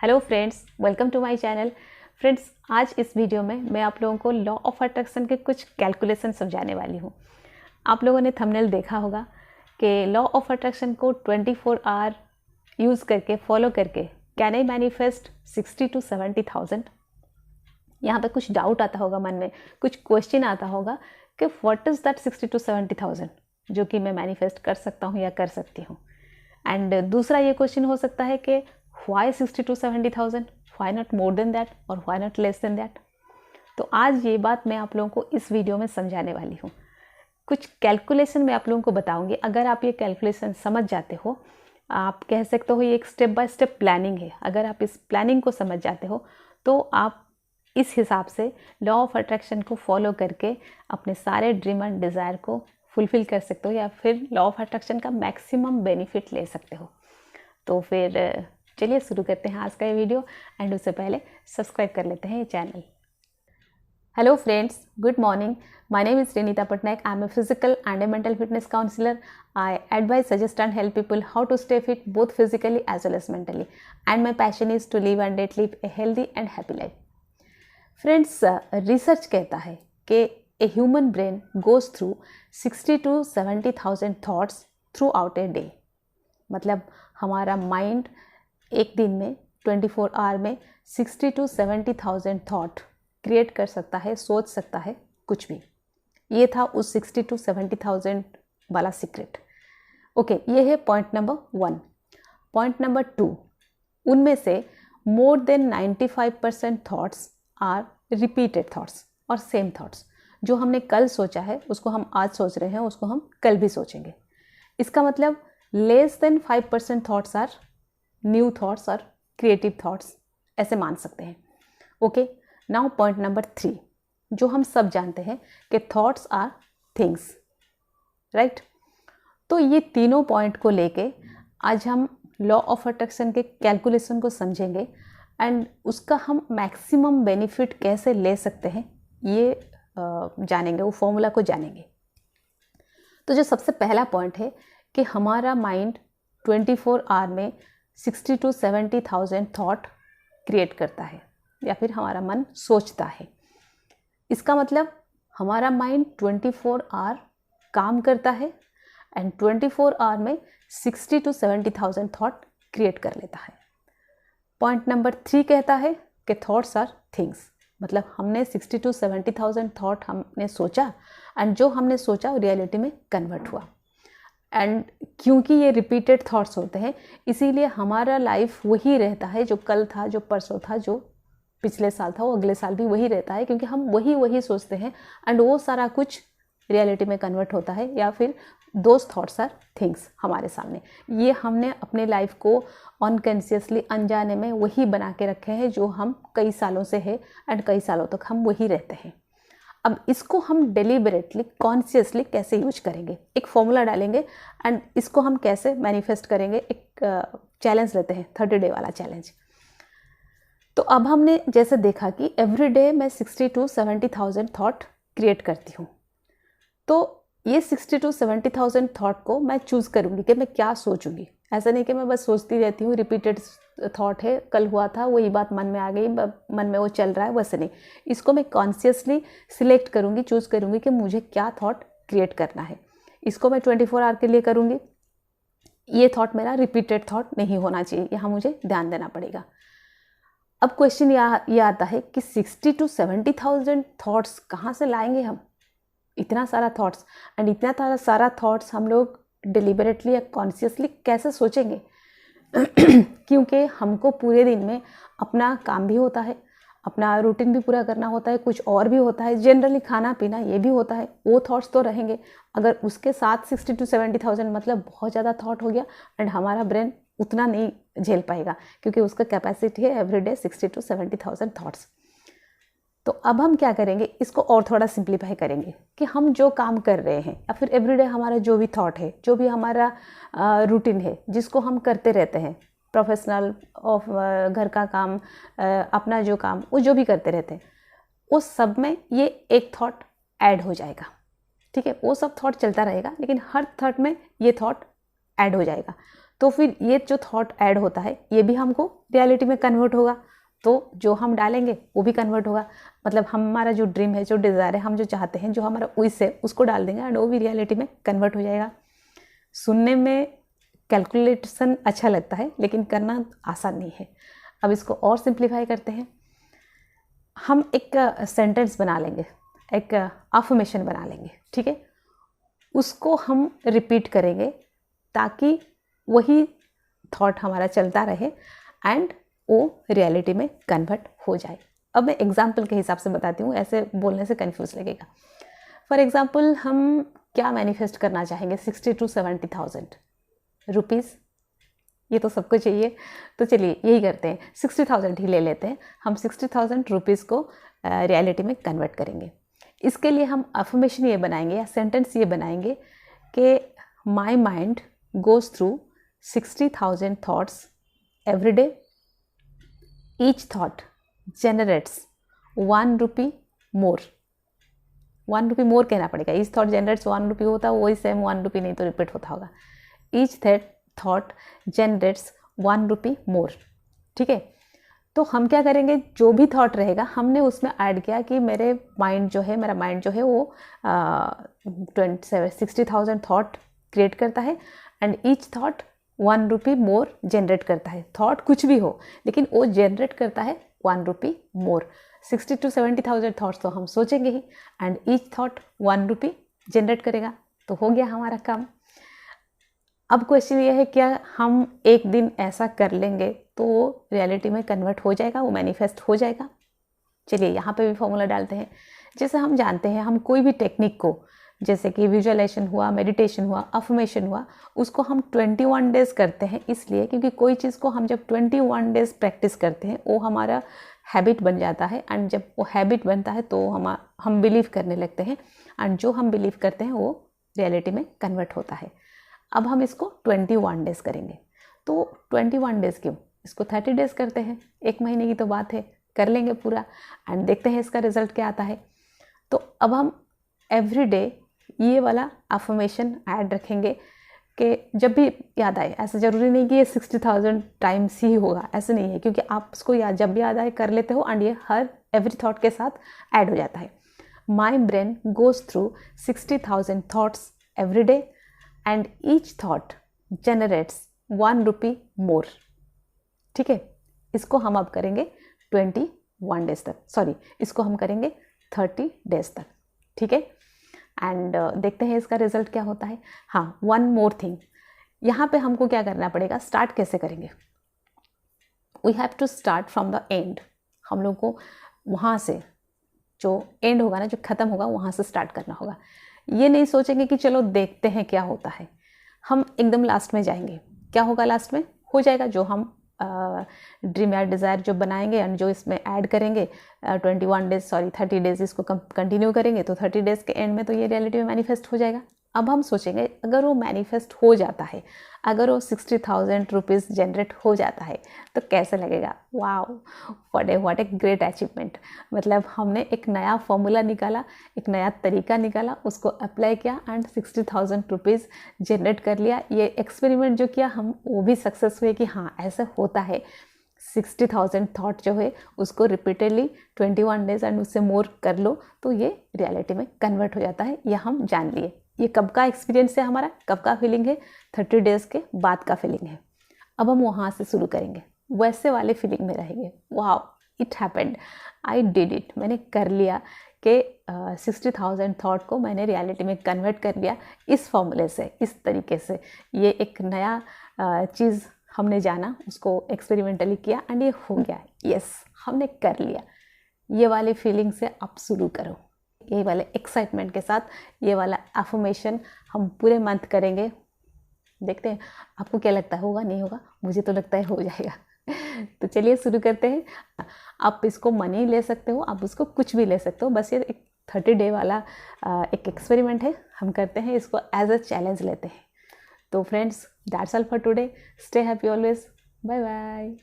Hello friends, welcome to my channel. Friends, आज इस video में मैं आप लोगों को लॉ ऑफ अट्रैक्शन के कुछ कैलकुलेशन समझाने वाली हूँ। आप लोगों ने थंबनेल देखा होगा कि लॉ ऑफ अट्रैक्शन को 24 आवर यूज़ करके फॉलो करके कैन आई मैनिफेस्ट 60 to 70,000। यहाँ पे कुछ डाउट आता होगा मन में, कुछ क्वेश्चन आता होगा कि व्हाट इज़ दैट 60 to 70,000 जो कि मैं मैनिफेस्ट कर सकता हूँ या कर सकती हूँ। एंड दूसरा ये क्वेश्चन हो सकता है कि why 60 to 70,000, why not more than that और why not less than that। तो आज ये बात मैं आप लोगों को इस वीडियो में समझाने वाली हूँ। कुछ कैलकुलेशन मैं आप लोगों को बताऊंगी। अगर आप ये कैलकुलेशन समझ जाते हो, आप कह सकते हो ये एक स्टेप बाय स्टेप प्लानिंग है। अगर आप इस प्लानिंग को समझ जाते हो तो आप इस हिसाब से लॉ ऑफ अट्रैक्शन को फॉलो करके अपने सारे ड्रीम एंड डिज़ायर को फुलफिल कर सकते हो या फिर लॉ ऑफ अट्रैक्शन का मैक्सिमम बेनिफिट ले सकते हो। तो फिर चलिए शुरू करते हैं आज का ये वीडियो। एंड उससे पहले सब्सक्राइब कर लेते हैं ये channel. Hello friends, good morning. My name is Renita Patnaik. I am a physical and a mental fitness counsellor. I advise, suggest and help people how to stay fit both physically as well as mentally. And my passion is to live and let live a healthy and happy life. Friends, research कहता है कि a human brain goes through 60 to 70,000 thoughts throughout a day. मतलब हमारा mind एक दिन में 24 our में 60 to 70,000 thought create कर सकता है, सोच सकता है कुछ भी। ये था उस 60 to 70,000 वाला सीक्रेट। ओके, ये है पॉइंट नंबर 1। पॉइंट नंबर 2, उनमें से more than 95% thoughts are repeated thoughts और सेम थॉट्स। जो हमने कल सोचा है उसको हम आज सोच रहे हैं, उसको हम कल भी सोचेंगे। इसका मतलब less than 5% thoughts are new thoughts और क्रिएटिव थॉट्स, ऐसे मान सकते हैं। ओके, नाउ पॉइंट नंबर 3, जो हम सब जानते हैं कि थॉट्स आर थिंग्स, राइट। तो ये तीनों पॉइंट को लेके आज हम लॉ ऑफ अट्रैक्शन के कैलकुलेशन को समझेंगे एंड उसका हम मैक्सिमम बेनिफिट कैसे ले सकते हैं ये जानेंगे, वो फॉर्मूला को जानेंगे। तो जो सबसे पहला पॉइंट है कि हमारा माइंड 24 आवर में 60 to 70,000 थॉट क्रिएट करता है या फिर हमारा मन सोचता है। इसका मतलब हमारा माइंड 24 आवर काम करता है एंड 24 आवर में 60 to 70,000 थॉट क्रिएट कर लेता है। पॉइंट नंबर 3 कहता है कि थॉट्स आर थिंग्स। मतलब हमने 60 to 70,000 थॉट हमने सोचा एंड जो हमने सोचा वो रियलिटी में कन्वर्ट हुआ। एंड क्योंकि ये रिपीटेड थॉट्स होते हैं इसीलिए हमारा लाइफ वही रहता है, जो कल था, जो परसों था, जो पिछले साल था, वो अगले साल भी वही रहता है, क्योंकि हम वही सोचते हैं एंड वो सारा कुछ रियलिटी में कन्वर्ट होता है या फिर दोज थॉट्स आर थिंग्स हमारे सामने। ये हमने अपने लाइफ को अनकॉन्शियसली, अनजाने में वही बना के रखे हैं जो हम कई सालों से है एंड कई सालों तक हम वही रहते हैं। अब इसको हम डेलिबरेटली, कॉन्शियसली कैसे यूज करेंगे, एक फॉर्मूला डालेंगे एंड इसको हम कैसे मैनिफेस्ट करेंगे। एक चैलेंज लेते हैं, 30 डे वाला चैलेंज। तो अब हमने जैसे देखा कि एवरी डे मैं 60 to 70,000 थॉट क्रिएट करती हूँ। तो ये 60 to 70,000 थॉट को मैं चूज़ करूँगी कि मैं क्या सोचूंगी। ऐसा नहीं कि मैं बस सोचती रहती हूँ, रिपीटेड थॉट है, कल हुआ था वही बात मन में आ गई, मन में वो चल रहा है, वैसे नहीं। इसको मैं कॉन्शियसली सिलेक्ट करूँगी, चूज़ करूँगी कि मुझे क्या थॉट क्रिएट करना है। इसको मैं 24 आवर के लिए करूँगी। ये थॉट मेरा रिपीटेड थॉट नहीं होना चाहिए, यहाँ मुझे ध्यान देना पड़ेगा। अब क्वेश्चन ये आता है कि 60 to 70,000 थॉट्स कहाँ से लाएंगे हम? इतना सारा थॉट्स एंड इतना सारा थॉट्स हम लोग डिलिबरेटली या कॉन्शियसली कैसे सोचेंगे? क्योंकि हमको पूरे दिन में अपना काम भी होता है, अपना रूटीन भी पूरा करना होता है, कुछ और भी होता है, जनरली खाना पीना ये भी होता है। वो थॉट्स तो रहेंगे। अगर उसके साथ 60 to 70,000 मतलब बहुत ज़्यादा थॉट हो गया एंड हमारा ब्रेन उतना नहीं झेल पाएगा, क्योंकि उसका कैपेसिटी है एवरीडे 60 to 70,000 थॉट्स। तो अब हम क्या करेंगे, इसको और थोड़ा सिंप्लीफाई करेंगे कि हम जो काम कर रहे हैं या फिर एवरीडे हमारा जो भी थॉट है, जो भी हमारा रूटीन है, जिसको हम करते रहते हैं, प्रोफेशनल ऑफ घर का काम, अपना जो काम, वो जो भी करते रहते हैं, उस सब में ये एक थॉट ऐड हो जाएगा। ठीक है, वो सब थॉट चलता रहेगा लेकिन हर थॉट में ये थॉट ऐड हो जाएगा। तो फिर ये जो थॉट ऐड होता है ये भी हमको रियलिटी में कन्वर्ट होगा, तो जो हम डालेंगे वो भी कन्वर्ट होगा। मतलब हमारा जो ड्रीम है, जो डिज़ायर है, हम जो चाहते हैं, जो हमारा विश है, उसको डाल देंगे एंड वो भी रियलिटी में कन्वर्ट हो जाएगा। सुनने में कैलकुलेशन अच्छा लगता है लेकिन करना आसान नहीं है। अब इसको और सिंप्लीफाई करते हैं। हम एक सेंटेंस बना लेंगे, एक अफर्मेशन बना लेंगे, ठीक है। उसको हम रिपीट करेंगे ताकि वही थॉट हमारा चलता रहे एंड वो रियलिटी में कन्वर्ट हो जाए। अब मैं एग्जाम्पल के हिसाब से बताती हूँ, ऐसे बोलने से कंफ्यूज लगेगा। फॉर एग्जाम्पल हम क्या मैनिफेस्ट करना चाहेंगे, 60 to 70,000 रुपीज़, ये तो सबको चाहिए। तो चलिए यही करते हैं, 60,000 ही ले लेते हैं। हम 60,000 रुपीज़ को रियलिटी में कन्वर्ट करेंगे। इसके लिए हम अफर्मेशन ये बनाएंगे या सेंटेंस ये बनाएंगे कि my mind goes through 60,000 thoughts every day, each thought generates 1 रुपी मोर। 1 रुपी मोर कहना पड़ेगा, ईच थॉट जनरेट्स 1 रुपी होता है, वही सेम 1 रुपी नहीं तो रिपीट होता होगा। ईच थॉट जनरेट्स 1 रुपी मोर, ठीक है। तो हम क्या करेंगे, जो भी थॉट रहेगा हमने उसमें ऐड किया कि मेरा माइंड जो है वो 60,000 थॉट क्रिएट करता है and each thought 1 rupee more generate करता है। थॉट कुछ भी हो लेकिन वो जनरेट करता है 1 रुपी मोर। 60 to 70,000 थॉट्स तो हम सोचेंगे ही and each thought 1 rupee generate करेगा, तो हो गया हमारा काम। अब क्वेश्चन ये है, क्या हम एक दिन ऐसा कर लेंगे तो रियलिटी में कन्वर्ट हो जाएगा, वो मैनिफेस्ट हो जाएगा? चलिए यहाँ पे भी फॉर्मूला डालते हैं। जैसे हम जानते हैं, हम कोई भी टेक्निक को, जैसे कि विजुअलाइजेशन हुआ, मेडिटेशन हुआ, अफर्मेशन हुआ, उसको हम 21 डेज करते हैं। इसलिए क्योंकि कोई चीज़ को हम जब 21 डेज प्रैक्टिस करते हैं वो हमारा हैबिट बन जाता है एंड जब वो हैबिट बनता है तो हम बिलीव करने लगते हैं एंड जो हम बिलीव करते हैं वो रियलिटी में कन्वर्ट होता है। अब हम इसको 21 डेज करेंगे। तो 21 डेज क्यों, इसको 30 डेज करते हैं, 1 महीने की तो बात है, कर लेंगे पूरा एंड देखते हैं इसका रिजल्ट क्या आता है। तो अब हम एवरी डे ये वाला अफर्मेशन ऐड रखेंगे कि जब भी याद आए, ऐसा ज़रूरी नहीं कि ये 60,000 टाइम्स ही होगा, ऐसे नहीं है, क्योंकि आप उसको जब भी याद आए कर लेते हो एंड ये एवरी थॉट के साथ ऐड हो जाता है। My brain goes through 60,000 thoughts every day and each thought generates 1 रुपी मोर, ठीक है। इसको हम अब करेंगे 21 डेज तक, सॉरी इसको हम करेंगे 30 डेज तक, ठीक है। एंड देखते हैं इसका रिजल्ट क्या होता है। हाँ, वन मोर थिंग, यहाँ पे हमको क्या करना पड़ेगा, स्टार्ट कैसे करेंगे। We have to start from the end. हम लोग को वहाँ से जो एंड होगा ना, जो ख़त्म होगा, वहाँ से स्टार्ट करना होगा। ये नहीं सोचेंगे कि चलो देखते हैं क्या होता है, हम एकदम लास्ट में जाएंगे। क्या होगा लास्ट में, हो जाएगा जो हम ड्रीम या डिज़ायर जो बनाएंगे एंड जो इसमें ऐड करेंगे 30 डेज इसको कंटिन्यू करेंगे तो 30 डेज के एंड में तो ये रियलिटी में मैनिफेस्ट हो जाएगा। अब हम सोचेंगे अगर वो मैनिफेस्ट हो जाता है, अगर वो 60,000 रुपीज़ जनरेट हो जाता है तो कैसे लगेगा। Wow, what a great achievement. मतलब हमने एक नया फॉर्मूला निकाला, एक नया तरीका निकाला, उसको अप्लाई किया एंड 60,000 रुपीज़ जनरेट कर लिया। ये एक्सपेरिमेंट जो किया हम, वो भी सक्सेस हुए कि हाँ ऐसा होता है। 60,000 थॉट जो है उसको रिपीटेडली 21 डेज एंड उससे मोर कर लो तो ये रियलिटी में कन्वर्ट हो जाता है। यह हम जान लिए। ये कब का एक्सपीरियंस है हमारा, कब का फीलिंग है, 30 डेज के बाद का फीलिंग है। अब हम वहाँ से शुरू करेंगे, वैसे वाले फीलिंग में रहेंगे। Wow, it happened, I did it, मैंने कर लिया कि 60,000 थॉट को मैंने रियलिटी में कन्वर्ट कर लिया इस फॉर्मूले से, इस तरीके से। ये एक नया चीज़ हमने जाना, उसको एक्सपेरिमेंटली किया एंड ये हो गया। यस, हमने कर लिया। ये वाले फीलिंग से आप शुरू करो, यही वाले एक्साइटमेंट के साथ ये वाला अफर्मेशन हम पूरे मंथ करेंगे। देखते हैं आपको क्या लगता है, होगा नहीं होगा, मुझे तो लगता है हो जाएगा। तो चलिए शुरू करते हैं। आप इसको मनी ले सकते हो, आप उसको कुछ भी ले सकते हो, बस ये एक 30 डे वाला एक एक्सपेरिमेंट है, हम करते हैं इसको एज अ चैलेंज लेते हैं। तो friends, that's all for today. Stay happy always, bye bye.